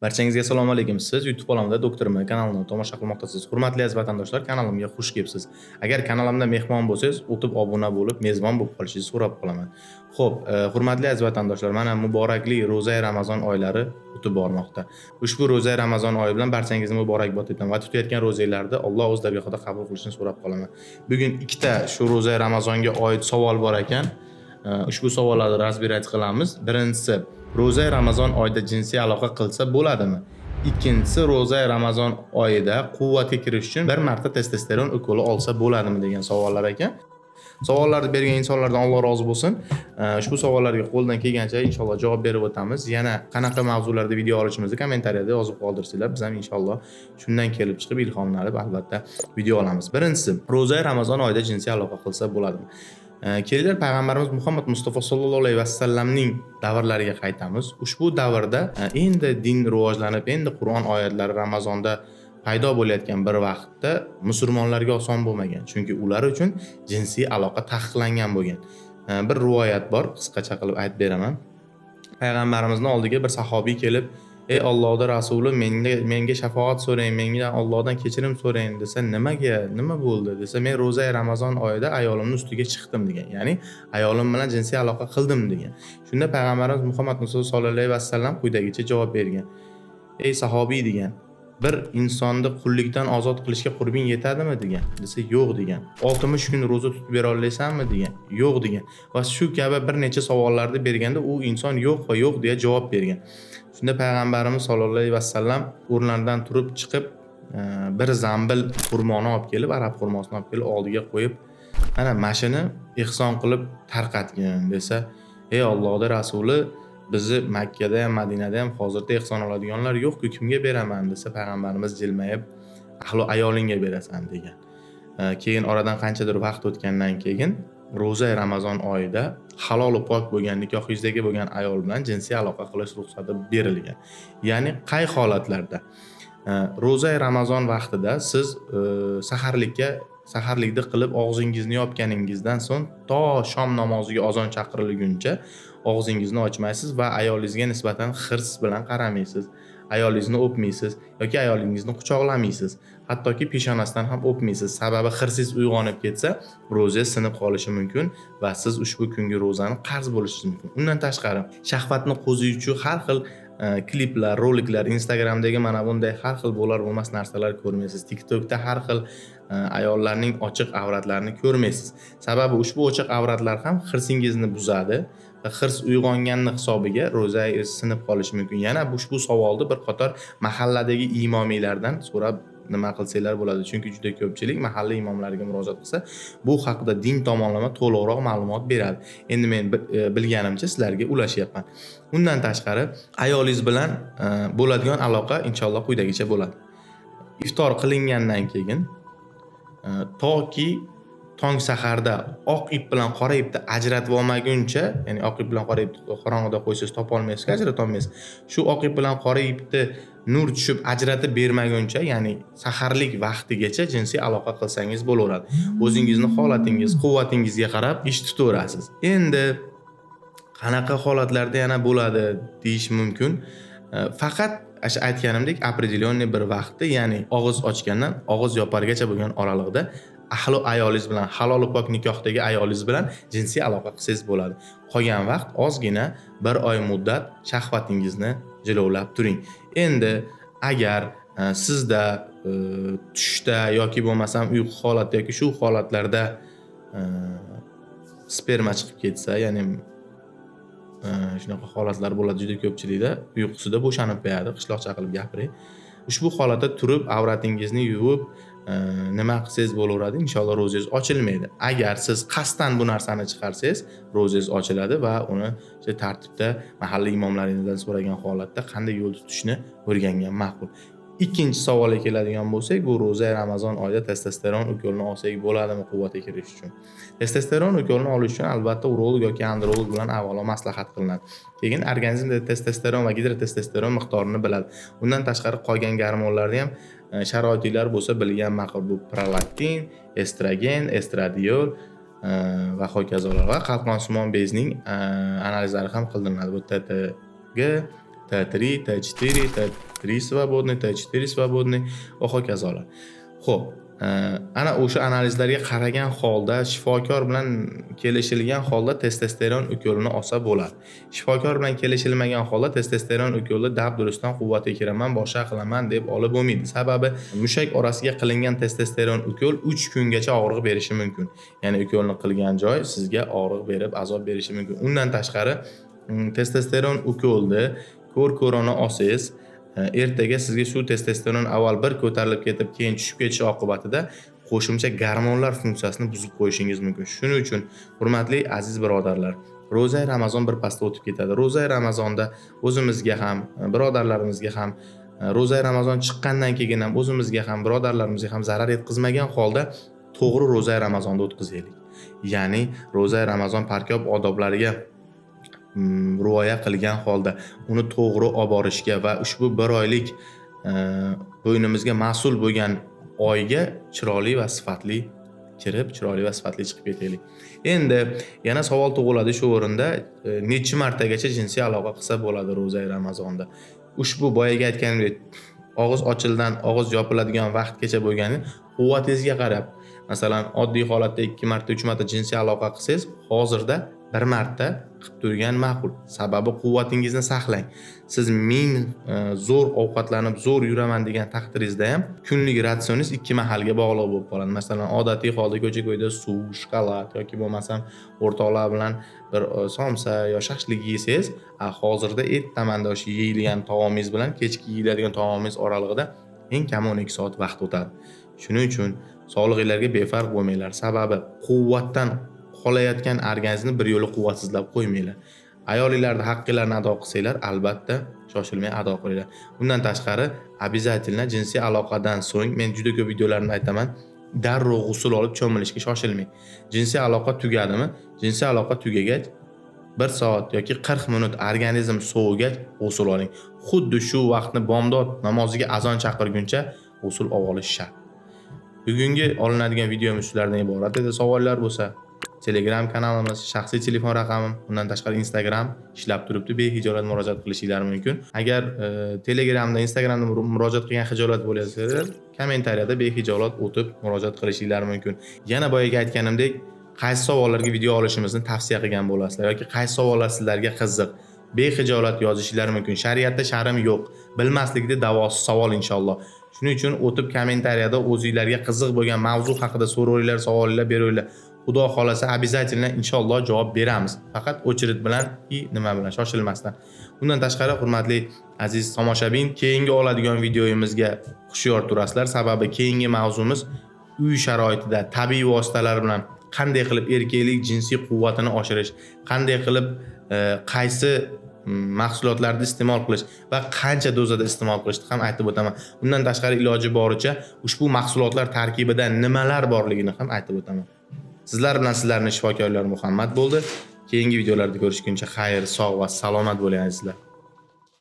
Barchangizga assalomu alaykum. Siz YouTube olamida doktorman kanalini tomosha qilmoqdasiz. Hurmatli aziz vatandoshlar, kanalimga xush kelibsiz. Agar kanalimda mehmon bo'lsangiz, o'tib obuna bo'lib, mezbon bo'lib qolishingizni so'rab qolaman. Xo'p, hurmatli aziz vatandoshlar, mana muborakli ro'za Ramazon oylari o'tib bormoqda. Ushbu ro'za Ramazon oyi bilan barchangizni muborakbod etaman va tutayotgan ro'zanglarda Alloh o'z dargohida qabul qilishini so'rab qolaman. Bugun ikkita shu ro'za Ramazonga oid savol bor ekan. Ushbu savollarni razbiraj qilamiz. Birinchisi, ro'za Ramazon oyida jinsiy aloqa qilsa bo'ladimi? Ikkinchisi, ro'za Ramazon oyida quvvatga kirish uchun bir marta testosteron ukoli olsa bo'ladimi degan savollar ekan. Savollarni bergan insonlardan Alloh rozi bo'lsin. Ushbu savollarga qo'ldan kelgancha inshaalloh javob berib o'tamiz. Yana qanaqa mavzularda video olishimizni kommentariyada yozib qoldirsanglar, biz ham inshaalloh shundan kelib chiqib ilhomlanib albatta video olamiz. Birinchisi, ro'za Ramazon oyida jinsiy aloqa qilsa bo'ladimi? Kelinglar payg'ambarimiz Muhammad Mustafa sallallohu alayhi vasallamning davrlariga qaytamiz. Ushbu davrda endi din rivojlanib, endi Qur'on oyatlari Ramazonda paydo bo'layotgan bir vaqtda musulmonlarga oson bo'lmagan. Chunki ular uchun jinsiy aloqa taqiqlangan bo'lgan. Bir rivoyat bor, qisqacha qilib aytib beraman. Payg'ambarimizning oldiga bir sahobiy kelib, "Ey Allohning rasuli, menga shafaat so'rang, menga Allohdan kechirim so'rang" desa, "Nima bo'ldi?" desa, "Men ro'za Ramazon oyida ayolimning ustiga chiqdim" degan. Ya'ni ayolim bilan jinsiy aloqa qildim degan. Shunda payg'ambarimiz Muhammad Mustafa sallallohu alayhi vasallam quyidagicha javob bergan. "Ey sahobiy" degan, "Bir insonni qullikdan ozod qilishga qurbing yetadimi?" degan. Desa, "Yo'q" degan. "60 kun ro'za tutib bera olaysanmi?" degan. "Yo'q" degan. Va shu kabi bir necha savollarni berganda u inson yo'q va yo'q deya javob bergan. Shunda payg'ambarimiz sollallohu alayhi vasallam o'rnlaridan turib chiqib, bir zambil xurmoni olib kelib, arab xurmosini olib kelib oldiga qo'yib, "Mana shuni ihson qilib tarqatgin" desa, "Ey Allohning rasuli, bizni Makka da ham, Madinada ham hozirda ihson oladiganlar yo'q-ku, kimga beraman?" desa, payg'ambarimiz jilmayib, "Ahli ayolingga berasan" degan. Keyin oradan qanchadir vaqt o'tgandan keyin ro'za Ramazon oyida halol va pok bo'lgan, nikohingizdagi bo'lgan ayol bilan jinsiy aloqa qilish ruxsati berilgan. Ya'ni qay holatlarda? Ro'za Ramazon vaqtida siz saharlikni qilib og'zingizni yopganingizdan so'ng to shom namoziga azon chaqirilguncha og'zingizni ochmaysiz va ayolingizga nisbatan hirs bilan qaramaysiz. Ayolingizni o'pmaysiz yoki ayolingizni quchoqlamaysiz. Hattoki peshonasidan ham o'pmaysiz. Sababi hirsiz uyg'onib ketsa, ro'za sinib qolishi mumkin va siz ushbu kungi ro'zani qarz bo'lishingiz mumkin. Undan tashqari, shahvatni qo'ziyuvchi har xil kliplar, roliklar, Instagramdagi mana bunday har xil bo'lar bo'lmas narsalar ko'rmaysiz. TikTokda har xil ayollarning ochiq avratlarini ko'rmaysiz. Sababi ushbu ochiq avratlar ham hirsingizni buzadi. Hirs uyg'onganning hisobiga ro'za sinib qolishi mumkin. Yana ushbu savolni bir qator mahalladagi imomiylardan so'rab nima qilsanglar bo'ladi. Chunki juda ko'pchilik mahalla imomlariga murojaat qilsa, bu haqida din tomonlama to'liqroq ma'lumot beradi. Endi men bilganimcha sizlarga ulashyapman. Undan tashqari, ayolingiz bilan bo'ladigan aloqa inshaalloh quyidagicha bo'ladi. Iftor qilingandan keyin toki tong saharda oq ip bilan qora ipni ajratib olmaguncha, ya'ni oq ip bilan qora ipni qorong'ida qo'ysangiz topa olmaysiz, ajrata olmaysiz. Shu oq ip bilan qora ipni nur tushib ajratib bermaguncha, ya'ni saharlik vaqtigacha jinsiy aloqa qilsangiz bo'laveradi. O'zingizni holatingiz, quvvatingizga qarab ish tutaverasiz. Endi qanaqa holatlarda yana bo'ladi deyish mumkin. Faqat aytganimdek определённый bir vaqtda, ya'ni og'iz ochgandan og'iz yopargacha bo'lgan oraliqda ahli ayolingiz bilan, halol va pok nikohdagi ayolingiz bilan jinsiy aloqa qilsangiz bo'ladi. Qolgan vaqt ozgina bir oy muddat shahvatingizni jilovlab turing. Endi agar sizda tushda yoki bo'lmasam uyqu holatida yoki shu holatlarda sperma chiqib ketsa, ya'ni shunaqa holatlar bo'ladi juda ko'pchilikda, uyqusida bo'shanib qo'yadi, qishloqcha qilib gapiray. Ushbu holatda turib avratingizni yuvib nima qilsangiz bo'laveradi, inshaalloh ro'zangiz ochilmaydi. Agar siz qasddan bu narsani chiqarsangiz, ro'zangiz ochiladi va uni o'sha tartibda mahalla imomlaringizdan so'ragan holatda qanday yo'l tutishni o'rgangan ma'qul. Ikkinchi savolga keladigan bo'lsak, bu ro'za Ramazon oyida testosteron ukolini olsak bo'ladimi quvvatga kirish uchun? Testosteron ukolini olish uchun albatta urolog yoki androlog bilan avvalo maslahat qilinadi. Keyin organizmda testosteron va gidrotestosteron miqdorini biladi. Undan tashqari qolgan gormonlarni ham sharoitlar bo'lsa bilgan ma'qul. Bu prolaktin, estrogen, estradiol va hokazolar va qalqonsimon bezning analizlari ham qilinadi. Bu TTG, T3, T4, 3 svobodniy, T4 svobodniy va hokazolar. Xo'p, ana o'sha analizlarga qaragan holda shifokor bilan kelishilgan holda testosteron ukolini olsa bo'ladi. Shifokor bilan kelishilmagan holda testosteron ukolini dabdurustdan quvvatga kiraman, boshqa qilaman deb olib bo'lmaydi. Sababi mushak orasiga qilingan testosteron ukol 3 kungacha og'riq berishi mumkin. Ya'ni ukolni qilgan joy sizga og'riq berib, azob berishi mumkin. Undan tashqari testosteron ukolni ko'r-ko'rona olsangiz, ertaga sizga shu testosteron avval bir ko'tarilib ketib, keyin tushib ketishi oqibatida qo'shimcha gormonlar funksiyasini buzib qo'yishingiz mumkin. Shuning uchun, hurmatli aziz birodarlar, ro'za Ramazon bir pasda o'tib ketadi. Ro'za Ramazonda o'zimizga ham, birodarlarimizga ham, ro'za Ramazon chiqqandan keyin ham o'zimizga ham, birodarlarimizga ham zarar yetkazmagan holda to'g'ri ro'za Ramazonda o'tkazaylik. Ya'ni ro'za Ramazon parkob odoblariga rioya qilgan holda uni to'g'ri olib borishga va ushbu bir oylik bo'ynimizga mas'ul bo'lgan oyga chiroyli va sifatli kirib, chiroyli va sifatli chiqib ketaylik. Endi yana savol tug'iladi shu o'rinda, necha martagacha jinsiy aloqa qilsa bo'ladi ro'za Ramazonda? Ushbu boyaga aytganimdek, og'iz ochildan og'iz yopiladigan vaqtgacha bo'lgani quvvatingizga qarab. Masalan, oddiy holatda 2 marta, 3 marta jinsiy aloqa qilsangiz, hozirda 1 marta qilib turgan ma'qul. Sababi quvvatingizni saqlang. Siz men zo'r ovqatlanib, zo'r yuraman degan taqdiringizda ham kunlik ratsioningiz 2 mahalga bog'liq bo'lib qoladi. Masalan, odatiy holda ko'cha-ko'yda suv, shokolad yoki bo'lmasam o'rtoqlar bilan bir somsa yo shashlik yesangiz, hozirda ertaman o'sha yeyilgan taomingiz bilan kechki yeyiladigan taomingiz oralig'ida eng kami 12 soat vaqt o'tadi. Shuning uchun sog'lig'ingizga befarq bo'lmanglar. Sababi quvvatdan qolayotgan organizmni bir yo'li quvvatsizlab qo'ymanglar. Ayolinglarning haqqinglarni ado qilsanglar, albatta shoshilmay ado qilinglar. Bundan tashqari, обязательно jinsiy aloqadan so'ng men juda ko'p videolarimda aytaman, darrov g'usul olib cho'milishga shoshilmang. Jinsiy aloqa tugadimi? Jinsiy aloqa tugagach 1 soat yoki 40 minut organizm sovigach g'usul oling. Xuddi shu vaqtni bomdod namoziga azon chaqirguncha g'usul olish shart. Bugungi olinadigan videomiz shulardan iborat edi. Savollar bo'lsa, Telegram kanalimiz, shaxsiy telefon raqamim, undan tashqari Instagram ishlab turibdi. Behijolat murojaat qilishingiz mumkin. Agar Telegramda, Instagramda murojaat qilgan hijolat bo'lasizlar, kommentariyada behijolat o'tib murojaat qilishingiz mumkin. Yana boyaga aytganimdek, qaysi savollarga video olishimizni tavsiya qilgan bo'lasizlar yoki qaysi savollar sizlarga qiziq, behijolat yozishingiz mumkin. Shariatda sharm yo'q. Bilmaslikda davosiz savol inshaalloh. Shuning uchun o'tib kommentariyada o'zingizlarga qiziq bo'lgan mavzu haqida so'rovlar, savollar beringlar. Xudo xolasa обязательно inshaalloh javob beramiz. Faqat o'chirit bilan nima bilan shoshilmasdan. Bundan tashqari, hurmatli aziz tomoshabin, keyingi oladigan videoyimizga xushyor turasizlar. Sababi keyingi mavzumiz uy sharoitida tabiiy vositalar bilan qanday qilib erkaklik jinsiy quvvatini oshirish, qanday qilib qaysi mahsulotlarni iste'mol qilish va qancha dozada iste'mol qilishni ham aytib o'taman. Bundan tashqari iloji boricha ushbu mahsulotlar tarkibida nimalar borligini ham aytib o'taman. Sizlar bilan sizlarning shifokorlar Muhammad bo'ldi. Keyingi videolarda ko'rishguncha xayr, sog' va salomat bo'ling azizlar.